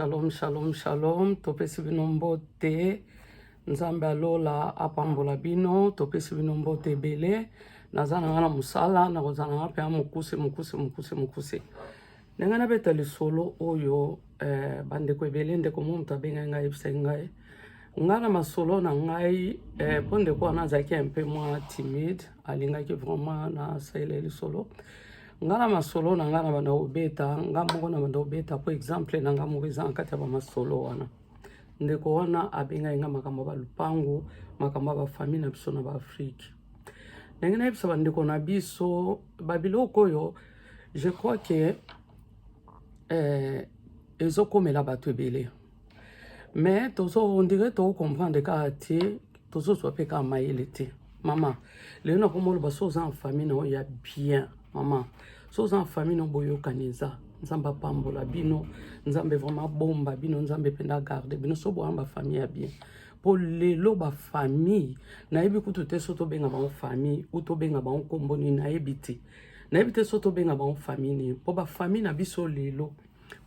Shalom, shalom, shalom. Topesi bino mbote. Nzambe alola apambola bino. Topesi bino mbote ebele. Naza na nga na musala. Nakoza na nga pe mukuse. Ndenge nabeta lisolo oyo bandeko ebele ndeko moto abengai ngai yebisa ngai. Nga na masolo na ngai po ndeko wana azalaki un peu moins timide. Alingaki vraiment na saele lisolo. Nga na masolo na nga na banda obeta, nga moko na banda obeta po exemple na nga moko eza na kati ya ba masolo wana. Ndeko wana abengai nga makambo ba lupango, makambo ba famille na biso na ba Afrique. Ndenge na yebisa bandeko na biso ba biloko oyo, je crois que ezokomela bato ebele. Mais on dirait to comprendre ka ate, tozo so pe ka mayele te. Mama, le na ko mo ba so za en famille na ya bien. Maman, so en famille no boyo kaniza, nzamba pambola bino, nzambe vraiment bomba bino, nzambe penda garde bino so bo amba famille ya bien. Po lelo ba famille, na yebi kutu te soto benga ba famille, ou to benga ba kombo ni na yebi te. Na yebi te soto benga ba famille ni, po ba famille na biso lelo.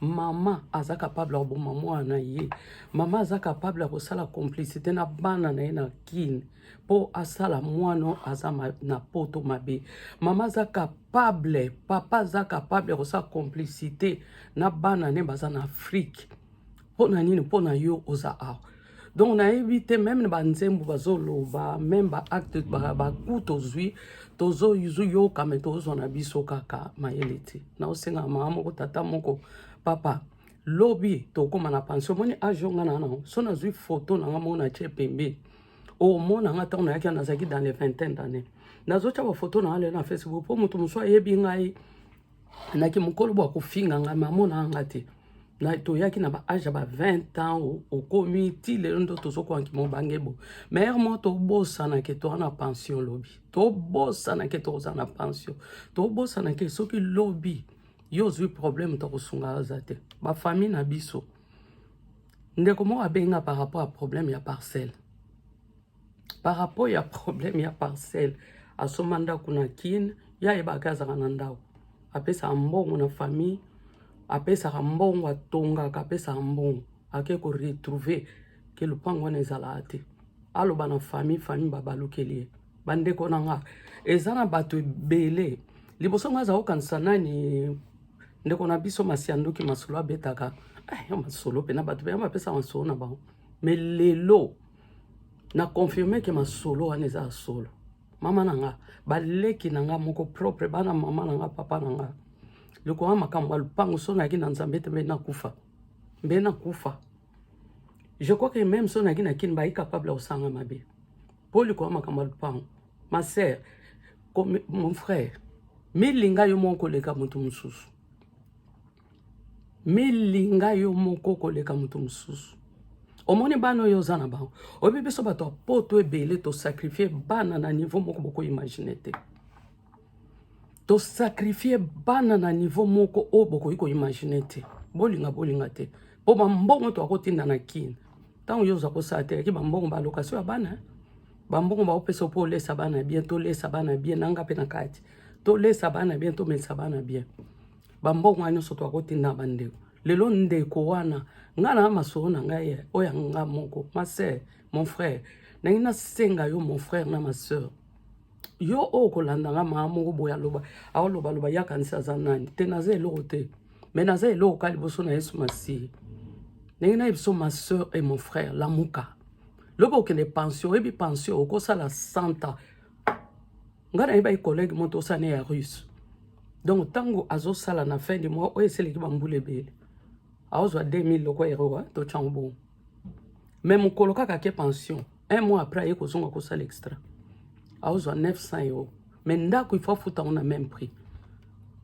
Maman aza capable de maman na ye. Maman aza capable de sala complicité na bana na ye na kin. Po asala mwano aza na poto mabe. Maman aza capable, papa aza capable de sala complicité na bana ne baza na Afrique. Po na nini po na yo oza a. Donc na évité même ba nzembo bazolo ba même ba acte ba kuto zui tozo yuzu yo kame tozo na biso kaka mayelete. Na osenga mama ko tata moko papa lobi to koma na pension moni ajonga na so na zui photo na ngamo na chepembe o mona ngata na yaki na zaki dans les vingtaines d'années na zo cha ba photo na ale na Facebook po mutu muso yebi ngai na ki mukolo bwa kufinga ngai mamona ngati na to yaki na ba âge ba 20 ans au comité le ndo to so ko anki mo bangebo mère mo to bossa na ke to na pension lobi to bossa na ke to za na pension to bossa na ke so ki lobi yo zui problème to kusunga azate ba famille na biso ndeko mo abenga par rapport à problème ya parcelle par rapport ya problème ya parcelle asomanda kuna kin ya ebakaza kana ndao apesa mbongo na famille apesa mbongo atonga apesa mbongo ake ko retrouver ke lupango na ezala ate aloba na famille babalukeli bandeko nanga ezana bato ebele liboso ngaza okanisa nani ndeko na biso masianduki masolo abetaka ya masolo pe na bato ba pesa masolo na bango mais lelo na confirmer que masolo wana eza solo mama nanga baleki nanga moko propre bana mama nanga papa nanga loko wa makambo lupango so na kina nzambe te mbe na kufa je crois que même so na kina kin ba capable de sanga mabe pour loko wa makambo lupango ma sœur comme mon frère milinga yo moko leka mutu mususu milinga yo moko koleka mutu mususu omoni bana yo zana ba obi biso bato poto ebele to sacrifier bana na niveau moko boko imaginer te to sacrifier bana na niveau moko o boko iko imaginer te bolinga te po bambongo to akotinda na kin tango yo za ko sa te ki bambongo ba location ya bana bambongo ba opesa po lesa bana bien to lesa bana bien nanga pe na kati to lesa bana bien to mesa bana bien bambongo ani so to akotinda bandeko lelo ndeko wana ngana masoro na ngai oya nga moko ma sœur mon frère nangina senga yo mon frère na ma sœur yo o kolanda nga mama moko boya loba awoloba yakanisa za nani te naza eloko te mais naza eloko ka liboso na Yesu Masihi nangina biso ma sœur et mon frère lamuka loba okende pension ebi pension okosala santa ngana yeba collègue moto osane ya russe donc tango azosala na fin du mois oyo eseleki bambula ebele aozwa 2000 loko euro to chango mais mokolo kaka ke pension un mois après aye kozonga kosala extra aozwa 900 euros mais ndako il faut futa on a même prix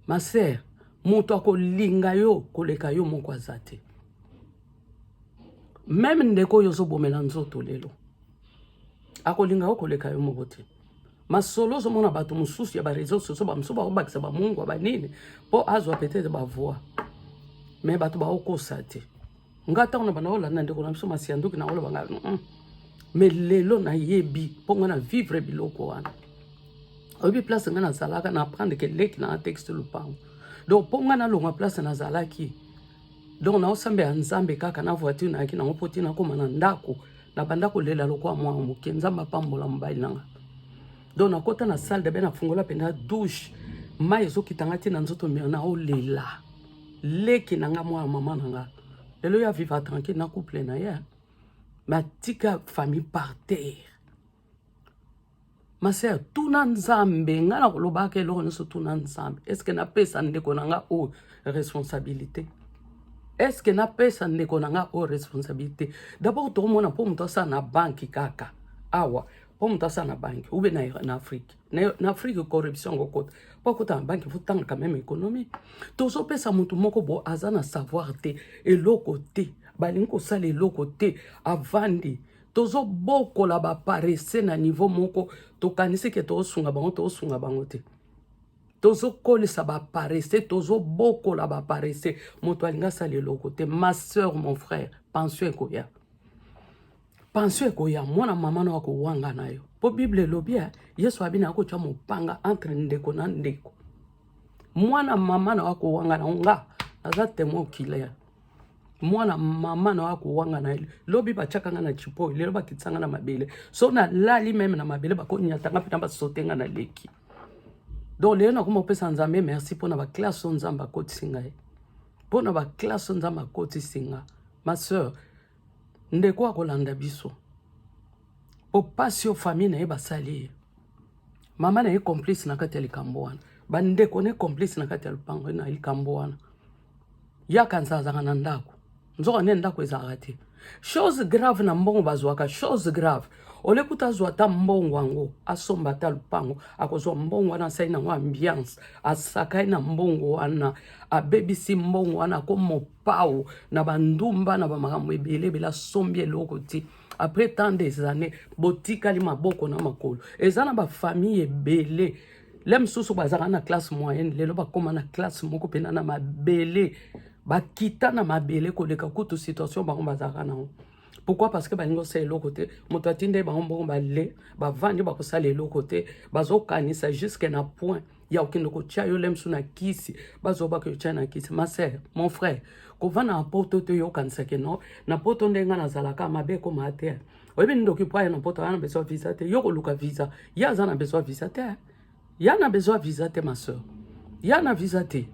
ma sœur moto akolinga yo koleka yo moko azate même ndeko yo zobomela nzoto lelo akolinga yo koleka yo moko te masolo zo mona bato mususu ya ba réseaux sociaux ba mususu ba obakisa ba mungu ba nini po azwa peut-être ba voix mais bato ba okosa te ngata ona bana ola na ndeko na biso masianduki na ola banga mais lelo na yebi po ngana vivre biloko wana obi place ngana zalaka na apprendre que leki na texte lupango donc po ngana longa place na zalaki donc na osambe nzambe kaka na voiture na kina opoti na koma na ndako na bandako lela lokwa mwa moke nzamba pambola mobali nanga donc na kota na salle de bain na fungola pena douche mai ezokitanga ti na nzoto mio na olela leki nanga mwa mama nanga lelo ya vivre tranquille na couple na ya matika famille par terre ma sœur tuna nzambe nga na koloba ke lo nso tuna nzambe est-ce que na pesa ndeko nanga o responsabilité est-ce que na pesa ndeko nanga o responsabilité d'abord to mona po mto sa na banki kaka awa po mto sa na banki ube na Afrique na Afrique corruption go kota po kota na banki faut tant quand même économie to so pesa mutu moko bo azana savoir te eloko te balinko sala eloko te avandi tozo boko la ba paresse na niveau moko to kanisi ke to sunga bango te tozo kolisa ba paresse tozo boko la ba paresse moto alinga sala eloko te ma sœur mon frère pension ekoya mwana mama na wako wanga nayo po bible lobia Yesu abina ko cha mopanga entre ndeko na ndeko mwana mama na wako wanga na nga aza temo kile mwana mama na wako wanga na ile lobi bachakanga na chipo lelo bakitsanga na mabele so na lali même na mabele bakonyatanga pita basotenga na leki donc lelo na kuma pesa nzambe merci pona ba classe nzamba kotisinga pona ba classe nzamba kotisinga ma sœur ndeko akolanda biso po pasio famille na ye basali mama na ye complice na kati ya likambo wana bandeko ne complice na kati ya lupango na likambo wana yakanza azanga na ndako nzoka ne ndako ezalaka te chose grave na mbongo bazwaka chose grave ole kuta azwa ta mbongo wango asomba ta lupango akozwa mbongo wana asali nango ambiance asakai na mbongo wana abebisi mbongo wana ko mopao na bandumba na bamakambo ebele bela sombi eloko ti après tant des années botikali maboko na makolo eza na bafamille ebele lem susu bazaka na classe moyenne lelo bakoma na classe moko pena na mabele bakita na mabele koleka kutu situation bango bazaka na pourquoi parce que balingo sa eloko te moto atinde bango mbongo bale bavandi bakosala eloko te bazokanisa jusque na point ya okende kotia yo lemsu na kisi bazoba ke tia na kisi ma sœur mon frère kovana na poto te yo kanisa ke no na poto ndenga nazalaka mabe ko mate oyebi ndoki pa na poto ana besoin visa te yo koluka visa ya zana besoin visa te ya na besoin visa te ma sœur ya na visa te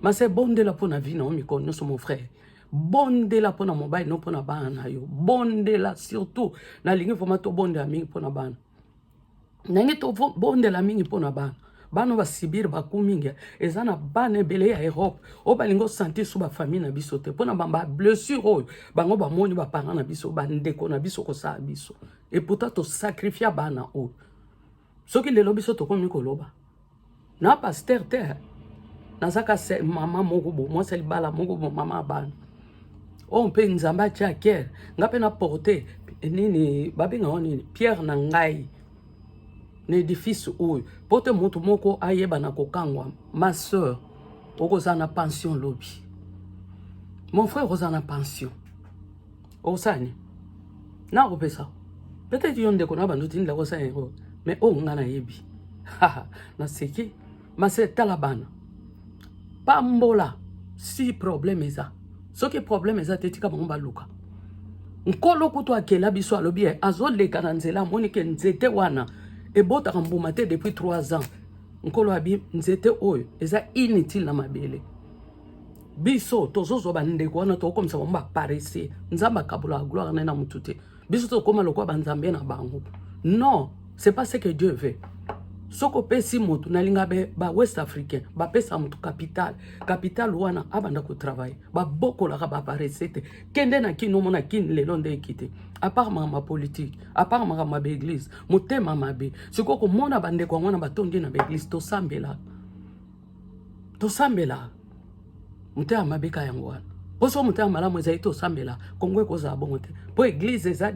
ma sœur bonde la pona vie na omikono so mon frère bonde la pona mobile no pona bana yo bonde la surtout na lingi formato bonde la mingi pona bana nangi to bonde la mingi pona bana bano basibir bakuminga ezana bana ebele ya Europe o balingo sentir sous ba famille na biso te pona bamba blessure oyo bango ba moni ba parents na biso ba ndeko na biso ko sa biso et pourtant to sacrifier bana o soki lelo biso to komi koloba na pasteur te nazaka se mama moko bo moi c'est bala moko bo mama bana on peut nzamba tchaker ngape na porter nini babinga oni pierre na ngai l'édifice oyo pote moto moko ayeba na kokangwa ma sœur okozana pension lobby mon frère okozana pension osani na kopesa peut-être yon de kona bandu tinda ko sa ngo mais o ngana yebi na seki ma c'est talabana pambola si problème eza soki problème eza tetika bango baluka nkolo kuto akela biso alobi azoleka na nzela moni ke nzete wana et bota kambumate depuis 3 ans nkolo abi nzete oyo eza inutile na mabele biso tozozo bandeko wana to comme ça on va paresse nzamba kabula gloire na mutute biso to koma lokwa banzambe na bango non c'est pas ce que Dieu veut soko pesi motu na linga ba West Africain ba pesa motu capital wana abanda ko travail ba boko la ba paresse te kende na kino mona kin lelo nde ekite à part ma politique à part ma église motema mabe siko ko mona bande ko ngona batondi na église to sambela motema mabe ka yango wana poso motema malamu ezali to sambela kongwe ko za bongo te po église eza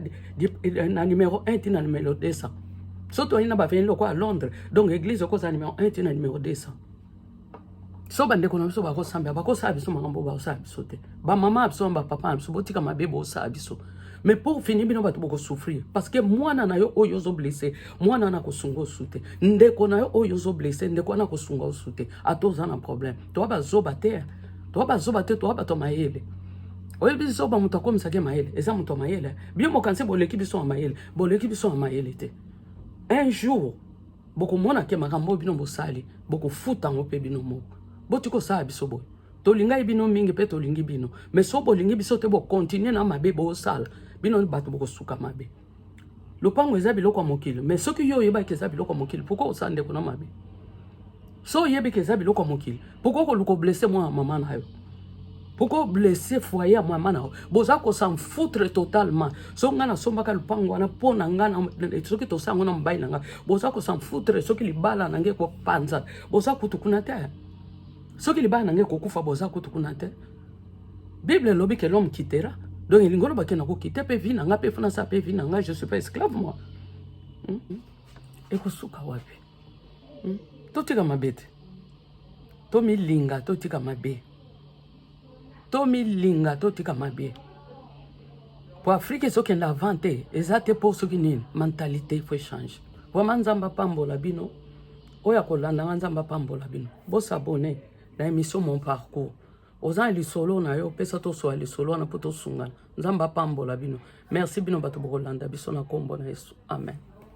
na numéro 1 ti na numéro 200 surtout ina ba venir à Londres donc église ko za numéro 1 ti na numéro 200 so bande ko na biso ba ko sambela ba ko sa biso mangambo ba sa biso te ba mama biso ba papa biso botika mabe bo sa biso. Mais pour finir, bino batu boko souffrir parce que moi na yo oyo zo blessé, moi na ko sungo sute. Ndeko na yo oyo zo blessé, ndeko na ko sungo sute. A toza na problème. Toi ba zo bater, toi ba to mayele. oye biso ba muto comme ça ke mayele eza muto mayele bien mo kanse boleki biso mayele boleki biso mayele te un jour boko mona ke makambo bino bosali boko futa ngo pe bino mo botiko sa biso boy to linga bino mingi pe to lingi bino mais so bo lingi biso te bo continuer na mabe bo sala bino bato boko suka mabe lopango eza biloko mokili mais soki yo yeba ke eza biloko mokili pourquoi osande ko na mabe so yebe ke eza biloko mokili pourquoi ko luko blesser moi maman na yo pourquoi blesser foyer à maman na yo boza ko s'en foutre totalement so ngana sombaka lupango na pona ngana soki to sango na mbayi nga boza ko s'en foutre soki libala nange ko panza boza kutukuna te soki libala nange ko kufa boza kutukuna te Bible lobi que l'homme quittera donc il ngolo bakena ko quitter pe vie nanga pe fana sa pe vie nanga je suis pas esclave moi et ko suka wapi totika mabete to milinga totika mabe to milinga totika mabe pour Afrique ce qui est inventé ezate pour ce qui nini mentalité il faut changer vraiment nzamba pambola bino oya kolanda nzamba pambola bino bo s'abonner na émission mon parcours ozan li solo na yo pesa to so li solo na poto sungana nzamba pambola bino merci bino bato bokolanda biso na kombo na Yesu amen.